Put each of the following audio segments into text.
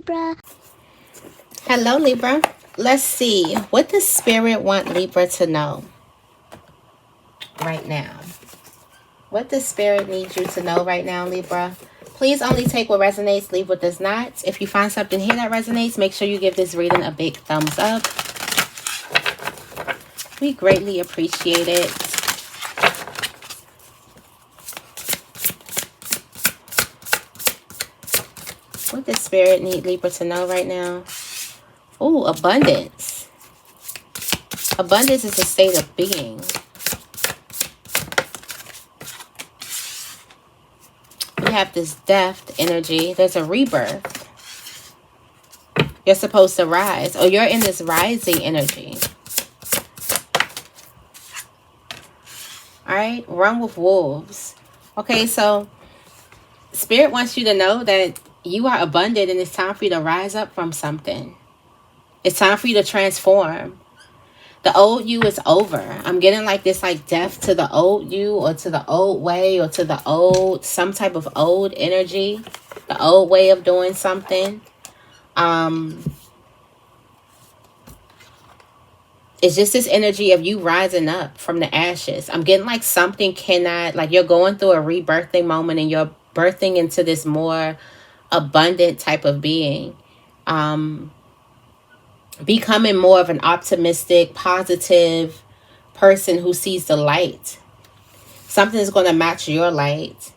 Libra. Hello, Libra. Let's see. What does Spirit want Libra to know right now? What does Spirit need you to know right now, Libra? Please only take what resonates, leave what does not. If you find something here that resonates, make sure you give this reading a big thumbs up. We greatly appreciate it. What does Spirit need Libra to know right now? Oh, abundance. Abundance is a state of being. We have this death energy. There's a rebirth. You're supposed to rise. Or you're in this rising energy. Alright? Run with wolves. Okay, so Spirit wants you to know that you are abundant and it's time for you to rise up from something. It's time for you to transform. The old you is over. I'm getting like this, like death to the old you, or to the old way, or to the old, some type of old energy, the old way of doing something. It's just this energy of you rising up from the ashes. I'm getting like something cannot, like you're going through a rebirthing moment and you're birthing into this more abundant type of being. Becoming more of an optimistic, positive person who sees the light. Something is going to match your light.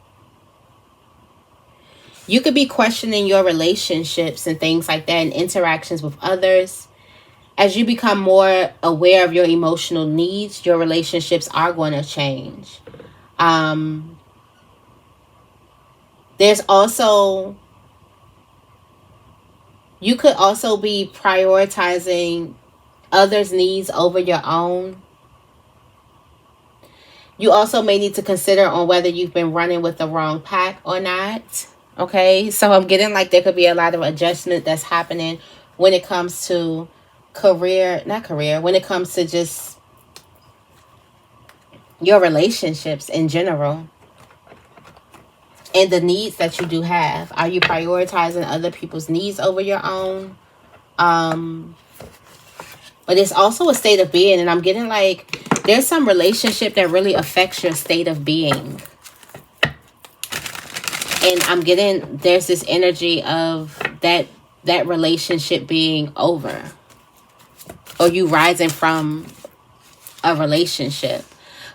You could be questioning your relationships and things like that, and interactions with others. As you become more aware of your emotional needs, your relationships are going to change. There's also... You could also be prioritizing others' needs over your own. You also may need to consider on whether you've been running with the wrong pack or not. Okay, so I'm getting like there could be a lot of adjustment that's happening when it comes to when it comes to just your relationships in general. And the needs that you do have. Are you prioritizing other people's needs over your own? But it's also a state of being. And I'm getting like there's some relationship that really affects your state of being. And I'm getting there's this energy of that relationship being over. Or you rising from a relationship.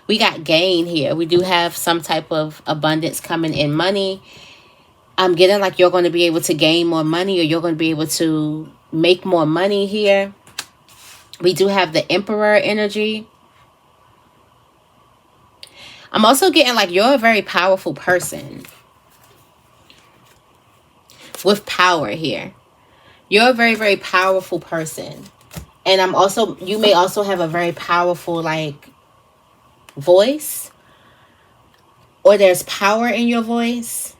We got gain here. We do have some type of abundance coming in money. I'm getting like you're going to be able to gain more money, or you're going to be able to make more money here. We do have the Emperor energy. I'm also getting like you're a very powerful person. With power here. You're a very, very powerful person. And you may also have a very powerful like voice, or there's power in your voice.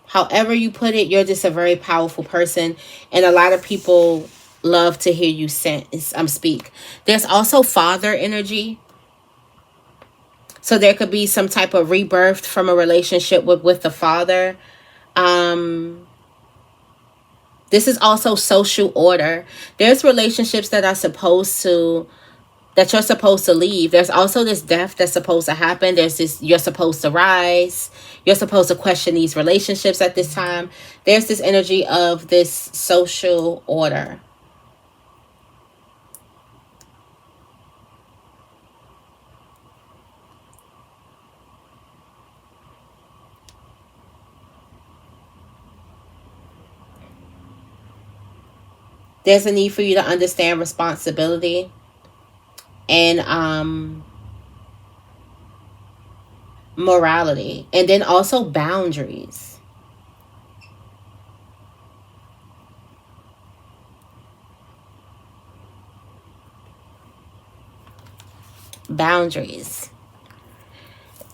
However you put it, you're just a very powerful person, and a lot of people love to hear you speak. There's also father energy, so there could be some type of rebirth from a relationship with the father. This is also social order. There's relationships that you're supposed to leave. There's also this death that's supposed to happen. There's this, you're supposed to rise. You're supposed to question these relationships at this time. There's this energy of this social order. There's a need for you to understand responsibility. And morality, and then also boundaries. Boundaries.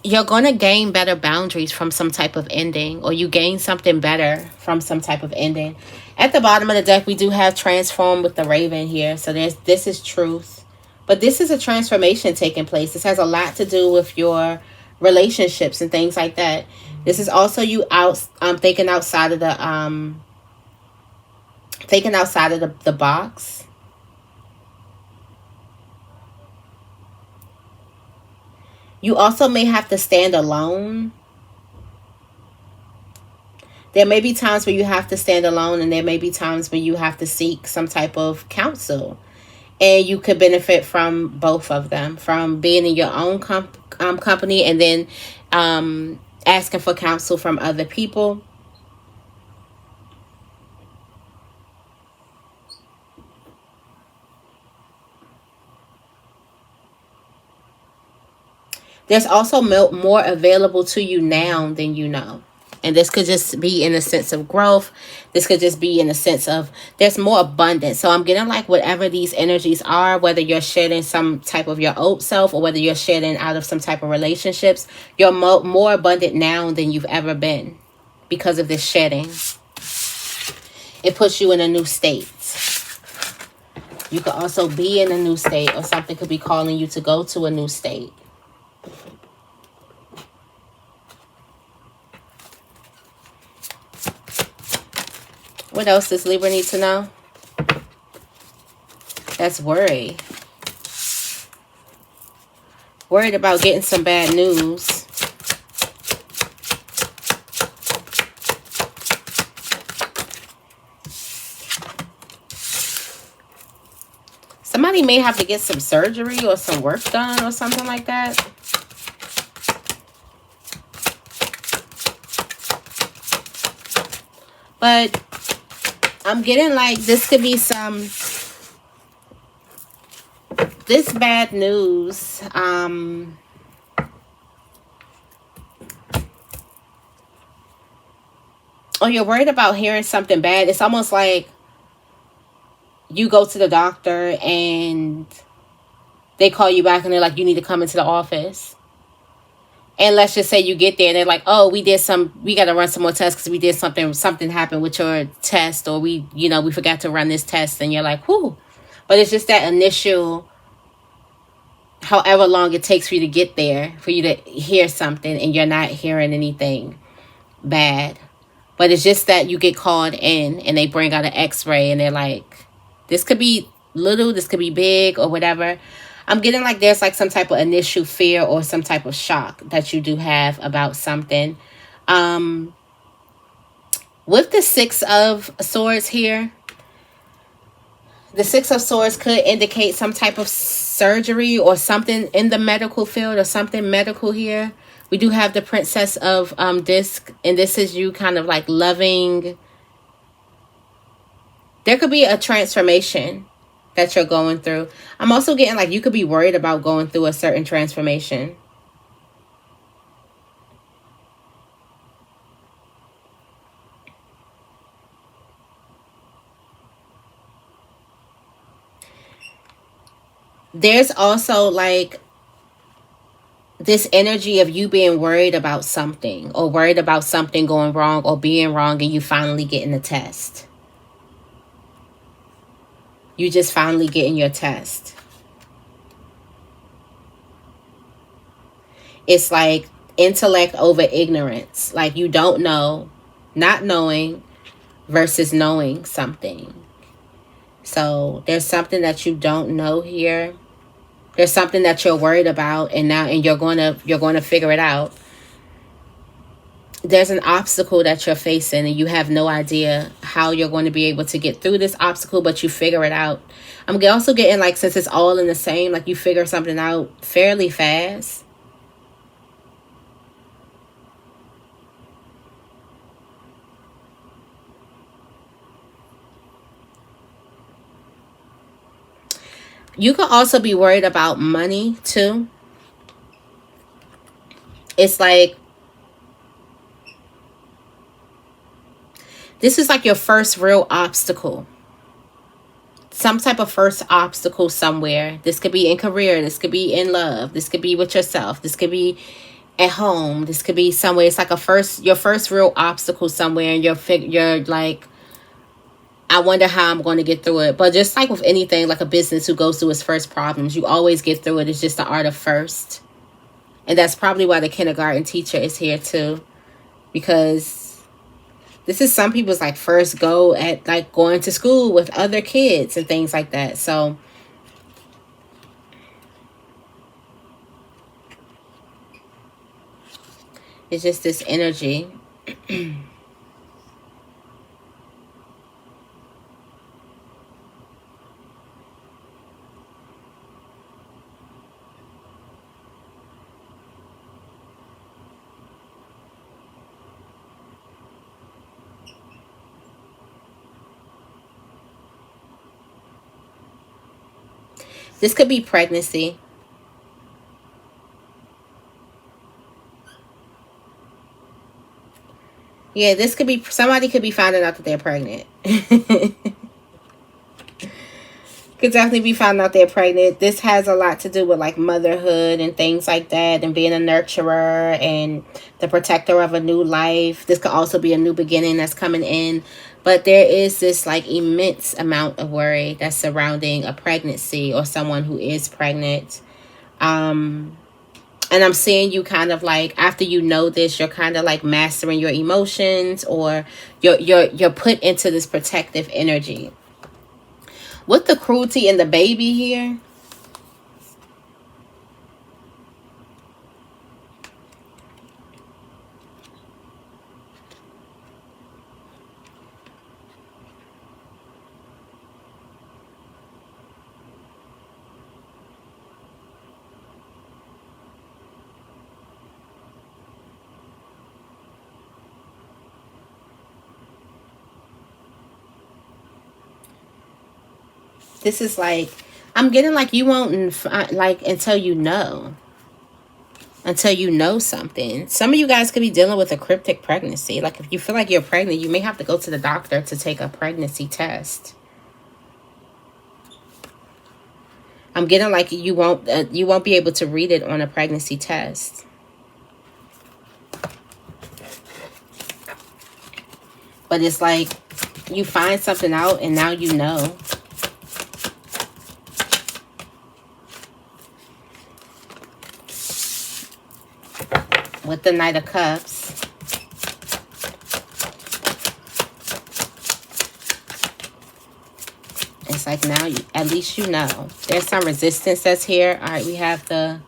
You're going to gain better boundaries from some type of ending, or you gain something better from some type of ending. At the bottom of the deck, we do have transform with the raven here. So this is truth. But this is a transformation taking place. This has a lot to do with your relationships and things like that. This is also you thinking outside of thinking outside of the box. You also may have to stand alone. There may be times where you have to stand alone, and there may be times where you have to seek some type of counsel. And you could benefit from both of them, from being in your own company and then asking for counsel from other people. There's also more available to you now than you know. And this could just be in a sense of growth. This could just be in a sense of there's more abundance. So I'm getting like whatever these energies are, whether you're shedding some type of your old self or whether you're shedding out of some type of relationships, you're more abundant now than you've ever been because of this shedding. It puts you in a new state. You could also be in a new state, or something could be calling you to go to a new state. What else does Libra need to know? That's worry. Worried about getting some bad news. Somebody may have to get some surgery or some work done or something like that. But I'm getting like this could be some, this bad news. Or you're worried about hearing something bad. It's almost like you go to the doctor and they call you back and they're like, you need to come into the office. And let's just say you get there and they're like, oh, we got to run some more tests because we did something happened with your test, or we forgot to run this test. And you're like, whoo. But it's just that initial, however long it takes for you to get there, for you to hear something and you're not hearing anything bad. But it's just that you get called in and they bring out an x-ray and they're like, this could be little, this could be big or whatever. I'm getting like there's like some type of initial fear or some type of shock that you do have about something. With the Six of Swords here, the Six of Swords could indicate some type of surgery or something in the medical field or something medical here. We do have the Princess of Disc, and this is you kind of like loving. There could be a transformation that you're going through. I'm also getting like you could be worried about going through a certain transformation. There's also like this energy of you being worried about something, or worried about something going wrong or being wrong, and you finally getting the test. You just finally getting your test. It's like intellect over ignorance. Like you don't know, not knowing versus knowing something. So there's something that you don't know here. There's something that you're worried about, and you're going to figure it out. There's an obstacle that you're facing and you have no idea how you're going to be able to get through this obstacle, but you figure it out. I'm also getting like, since it's all in the same, like you figure something out fairly fast. You could also be worried about money too. It's like, this is like your first real obstacle. Some type of first obstacle somewhere. This could be in career. This could be in love. This could be with yourself. This could be at home. This could be somewhere. It's like your first real obstacle somewhere. And you're like, I wonder how I'm going to get through it. But just like with anything, like a business who goes through its first problems, you always get through it. It's just the art of first. And that's probably why the kindergarten teacher is here too. Because This is some people's like first go at like going to school with other kids and things like that. So it's just this energy. This could be pregnancy. Yeah, this could be, somebody could be finding out that they're pregnant. Could definitely be finding out they're pregnant. This has a lot to do with like motherhood and things like that, and being a nurturer and the protector of a new life. This could also be a new beginning that's coming in. But there is this like immense amount of worry that's surrounding a pregnancy or someone who is pregnant. And I'm seeing you kind of like, after you know this, you're kind of like mastering your emotions, or you're put into this protective energy. With the cruelty and the baby here, this is like, I'm getting like you won't like until you know. Until you know something. Some of you guys could be dealing with a cryptic pregnancy. Like if you feel like you're pregnant, you may have to go to the doctor to take a pregnancy test. I'm getting like you won't be able to read it on a pregnancy test. But it's like you find something out and now you know. With the Knight of Cups. It's like now, at least you know. There's some resistance that's here. All right, we have the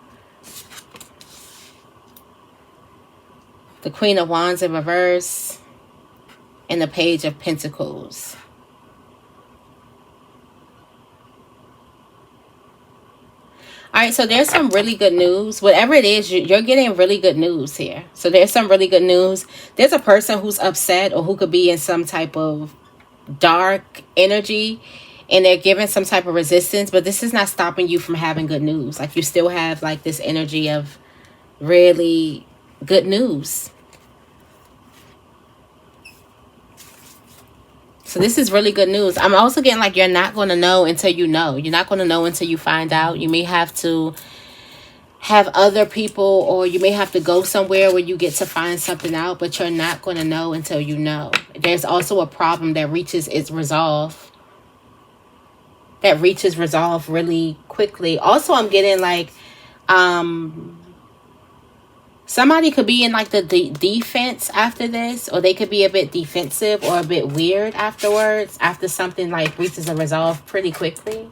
Queen of Wands in reverse and the Page of Pentacles. All right, so there's some really good news. Whatever it is, you're getting really good news here. So there's some really good news. There's a person who's upset or who could be in some type of dark energy, and they're giving some type of resistance, but this is not stopping you from having good news. Like you still have like this energy of really good news. So this is really good news. I'm also getting like you're not going to know until you know. You're not going to know until you find out. You may have to have other people, or you may have to go somewhere where you get to find something out, but you're not going to know until you know. There's also a problem that reaches its resolve. That reaches resolve really quickly. Also, I'm getting like somebody could be in like the defense after this, or they could be a bit defensive or a bit weird afterwards, after something like reaches a resolve pretty quickly.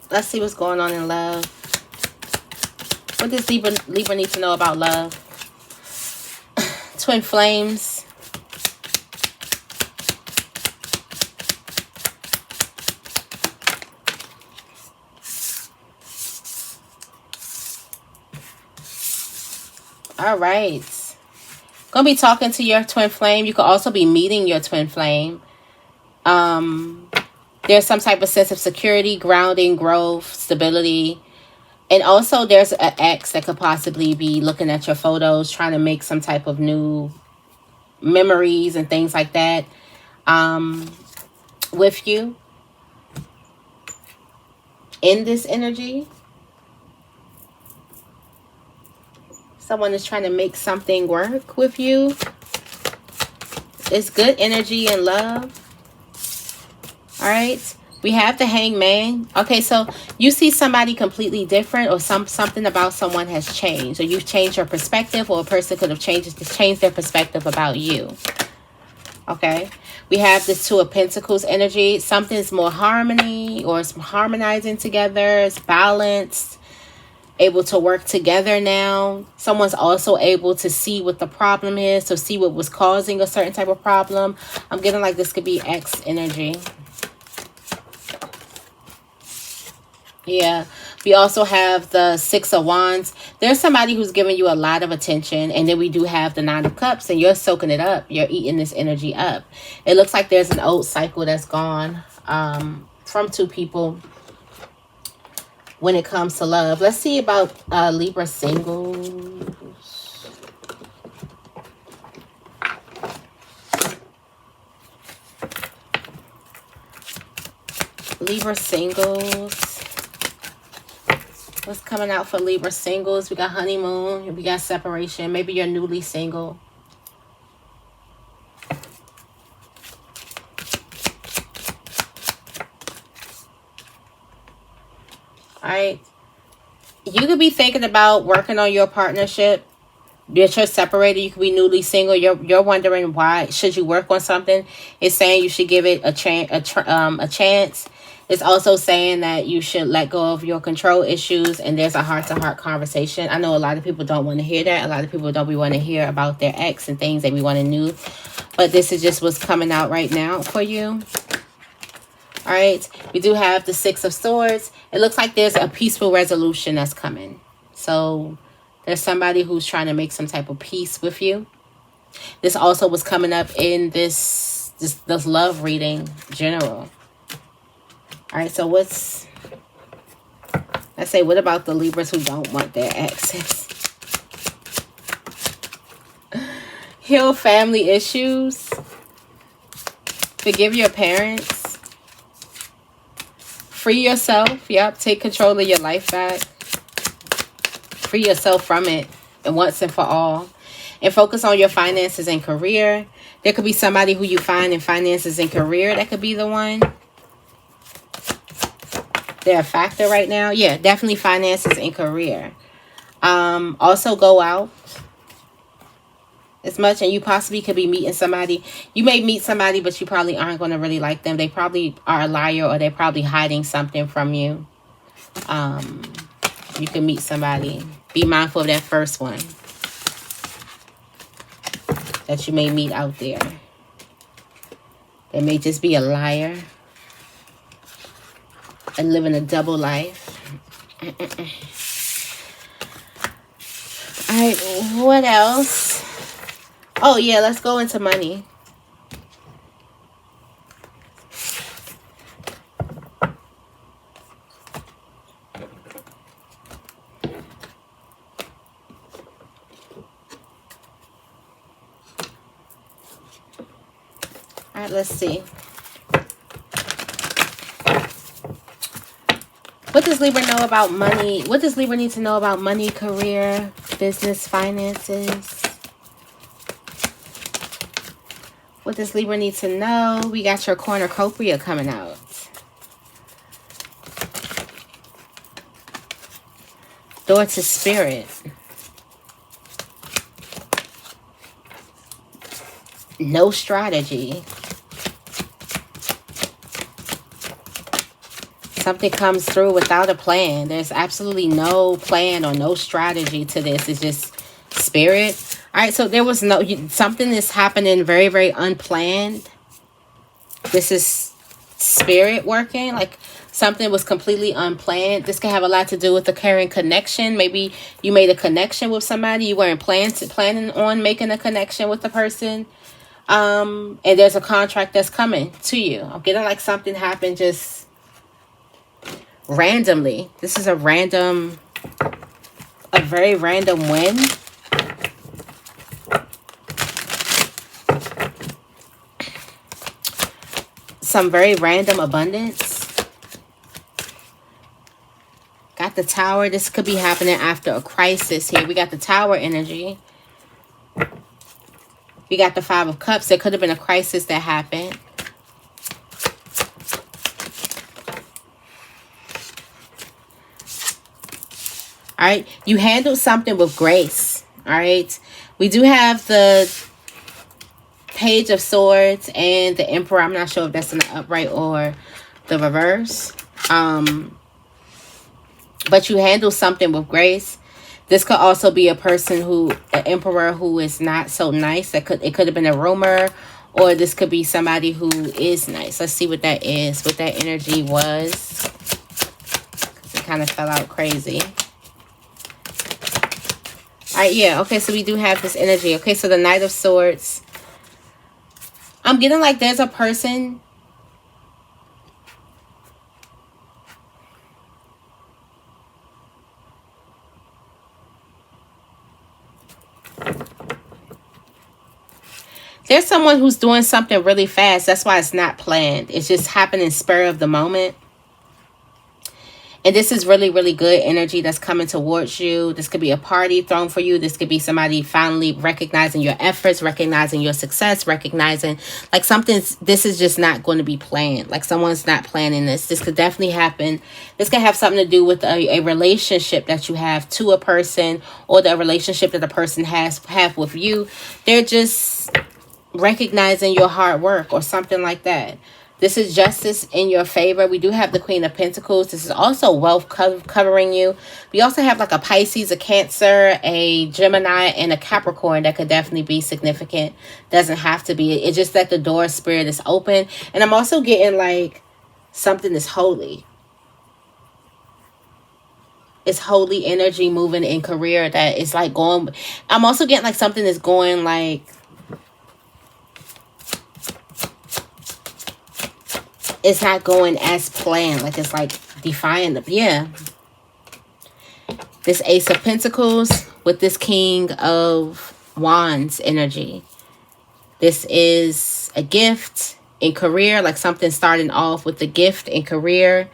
Let's see what's going on in love. What does Libra need to know about love? Twin flames. All right. Gonna be talking to your twin flame. You could also be meeting your twin flame. There's some type of sense of security, grounding, growth, stability. And also there's an ex that could possibly be looking at your photos, trying to make some type of new memories and things like that with you in this energy. Someone is trying to make something work with you. It's good energy and love. All right. We have the Hangman. Okay, so you see somebody completely different, or something about someone has changed, or you've changed your perspective, or a person could have changed their perspective about you. Okay, we have this Two of Pentacles energy. Something's more harmony, or it's harmonizing together. It's balanced, able to work together now. Someone's also able to see what the problem is, to see what was causing a certain type of problem. I'm getting like this could be X energy. Yeah, we also have the Six of Wands. There's somebody who's giving you a lot of attention. And then we do have the Nine of Cups, and you're soaking it up. You're eating this energy up. It looks like there's an old cycle that's gone from two people when it comes to love. Let's see about Libra singles. Libra singles. What's coming out for Libra singles? We got honeymoon. We got separation. Maybe you're newly single. Alright. You could be thinking about working on your partnership. You're separated. You could be newly single. You're wondering why should you work on something. It's saying you should give it a chance. It's also saying that you should let go of your control issues, and there's a heart-to-heart conversation. I know a lot of people don't want to hear that. A lot of people don't want to hear about their ex and things that we want to know. But this is just what's coming out right now for you. All right. We do have the Six of Swords. It looks like there's a peaceful resolution that's coming. So there's somebody who's trying to make some type of peace with you. This also was coming up in this love reading general. All right, so let's say, what about the Libras who don't want their exes? Heal family issues. Forgive your parents. Free yourself. Yep, take control of your life back. Free yourself from it, and once and for all. And focus on your finances and career. There could be somebody who you find in finances and career. That could be the one. They're a factor right now. Yeah, definitely finances and career. Also go out as much, and you possibly could be meeting somebody. You may meet somebody, but you probably aren't going to really like them. They probably are a liar, or they're probably hiding something from you. You can meet somebody. Be mindful of that first one that you may meet out there. They may just be a liar and living a double life. All right, what else? Oh, yeah, let's go into money. All right, let's see. What does Libra know about money? What does Libra need to know about money, career, business, finances? What does Libra need to know? We got your cornucopia coming out. Door to spirit. No strategy. Something comes through without a plan. There's absolutely no plan or no strategy to this. It's just spirit. All right, so there was no... something is happening very, very unplanned. This is spirit working. Like something was completely unplanned. This can have a lot to do with the current connection. Maybe you made a connection with somebody. You weren't planning on making a connection with the person. And there's a contract that's coming to you. I'm getting like something happened just... randomly. This is a very random win. Some very random abundance. Got the Tower. This could be happening after a crisis here. We got the Tower energy. We got the Five of Cups. There could have been a crisis that happened. right? You handled something with grace. All right. We do have the Page of Swords and the Emperor. I'm not sure if that's in the upright or the reverse. But you handle something with grace. This could also be a person who, an emperor who is not so nice. It could have been a rumor, or this could be somebody who is nice. Let's see what that is, what that energy was. Because it kind of fell out crazy. All right, yeah. Okay, so we do have this energy. Okay, so the Knight of Swords. I'm getting like there's a person. There's someone who's doing something really fast. That's why it's not planned. It's just happening spur of the moment. And this is really, really good energy that's coming towards you. This could be a party thrown for you. This could be somebody finally recognizing your efforts, recognizing your success, recognizing like something's, this is just not going to be planned. Like someone's not planning this. This could definitely happen. This could have something to do with a relationship that you have to a person, or the relationship that the person have with you. They're just recognizing your hard work or something like that. This is justice in your favor. We do have the Queen of Pentacles. This is also wealth covering you. We also have like a Pisces, a Cancer, a Gemini, and a Capricorn that could definitely be significant. Doesn't have to be. It's just that the door spirit is open. And I'm also getting like something is holy. It's holy energy moving in career that is like going. I'm also getting like something is going like, it's not going as planned. Like it's like defying. Yeah. This Ace of Pentacles with this King of Wands energy. This is a gift in career. Like something starting off with the gift in career.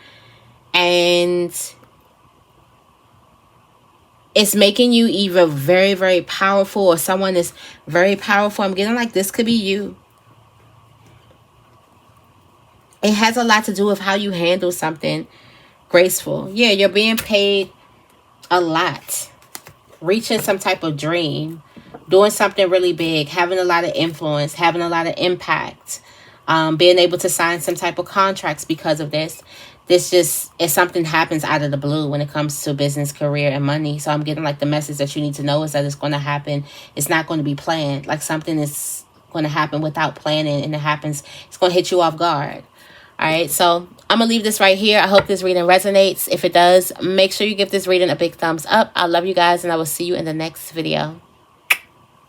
And it's making you either very, very powerful, or someone is very powerful. I'm getting like this could be you. It has a lot to do with how you handle something graceful. Yeah, you're being paid a lot. Reaching some type of dream. Doing something really big. Having a lot of influence. Having a lot of impact. Being able to sign some type of contracts because of this. This just, if something happens out of the blue when it comes to business, career, and money. So I'm getting like the message that you need to know is that it's going to happen. It's not going to be planned. Like something is going to happen without planning, and it happens. It's going to hit you off guard. All right, so I'm going to leave this right here. I hope this reading resonates. If it does, make sure you give this reading a big thumbs up. I love you guys, and I will see you in the next video.